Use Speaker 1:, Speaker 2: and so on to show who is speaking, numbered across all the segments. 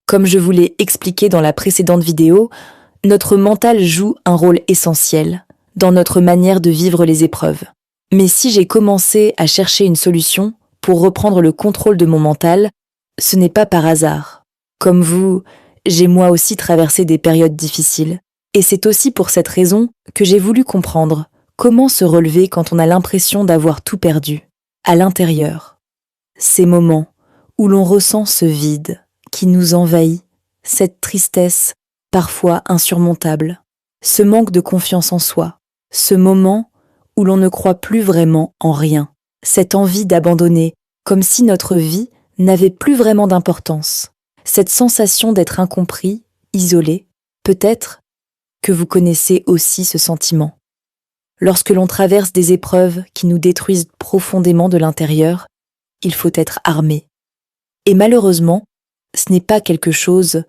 Speaker 1: Comme je vous l'ai expliqué dans la précédente vidéo, notre mental joue un rôle essentiel dans notre manière de vivre les épreuves. Mais si j'ai commencé à chercher une solution pour reprendre le contrôle de mon mental, ce n'est pas par hasard. Comme vous, j'ai moi aussi traversé des périodes difficiles. Et c'est aussi pour cette raison que j'ai voulu comprendre comment se relever quand on a l'impression d'avoir tout perdu, à l'intérieur. Ces moments où l'on ressent ce vide qui nous envahit, cette tristesse parfois insurmontable, ce manque de confiance en soi, ce moment où l'on ne croit plus vraiment en rien, cette envie d'abandonner, comme si notre vie n'avait plus vraiment d'importance, cette sensation d'être incompris, isolé, peut-être que vous connaissez aussi ce sentiment. Lorsque l'on traverse des épreuves qui nous détruisent profondément de l'intérieur, il faut être armé. Et malheureusement, ce n'est pas quelque chose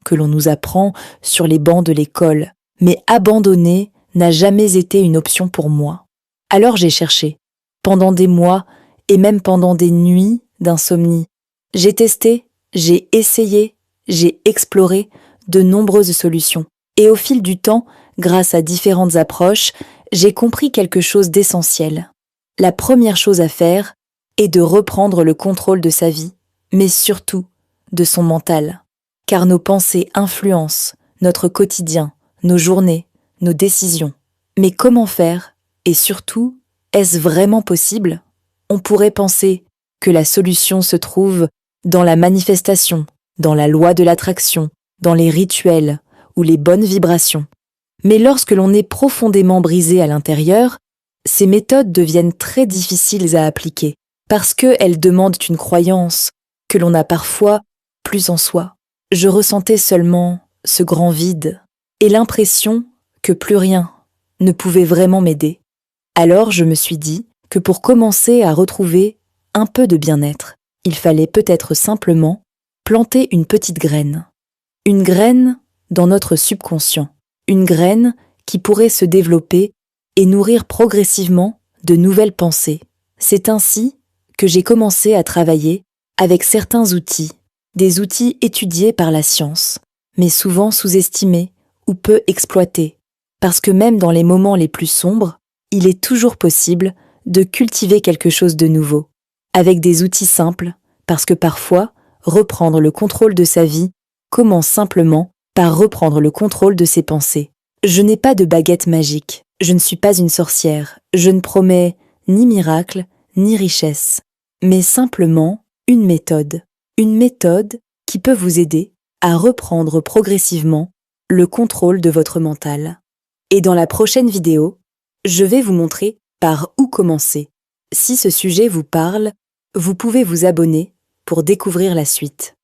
Speaker 1: que l'on nous apprend sur les bancs de l'école, mais abandonner n'a jamais été une option pour moi. Alors j'ai cherché, pendant des mois et même pendant des nuits d'insomnie. J'ai testé, j'ai essayé, j'ai exploré de nombreuses solutions. Et au fil du temps, grâce à différentes approches, j'ai compris quelque chose d'essentiel. La première chose à faire est de reprendre le contrôle de sa vie, mais surtout de son mental. Car nos pensées influencent notre quotidien, nos journées, nos décisions. Mais comment faire? Et surtout, est-ce vraiment possible? On pourrait penser que la solution se trouve dans la manifestation, dans la loi de l'attraction, dans les rituels ou les bonnes vibrations. Mais lorsque l'on est profondément brisé à l'intérieur, ces méthodes deviennent très difficiles à appliquer parce qu'elles demandent une croyance que l'on a parfois plus en soi. Je ressentais seulement ce grand vide et l'impression que plus rien ne pouvait vraiment m'aider. Alors je me suis dit que pour commencer à retrouver un peu de bien-être, il fallait peut-être simplement planter une petite graine. Une graine dans notre subconscient. Une graine qui pourrait se développer et nourrir progressivement de nouvelles pensées. C'est ainsi que j'ai commencé à travailler avec certains outils, des outils étudiés par la science, mais souvent sous-estimés ou peu exploités, parce que même dans les moments les plus sombres, il est toujours possible de cultiver quelque chose de nouveau, avec des outils simples, parce que parfois, reprendre le contrôle de sa vie commence simplement par reprendre le contrôle de ses pensées. Je n'ai pas de baguette magique, je ne suis pas une sorcière, je ne promets ni miracle, ni richesse, mais simplement une méthode qui peut vous aider à reprendre progressivement le contrôle de votre mental. Et dans la prochaine vidéo, je vais vous montrer par où commencer. Si ce sujet vous parle, vous pouvez vous abonner pour découvrir la suite.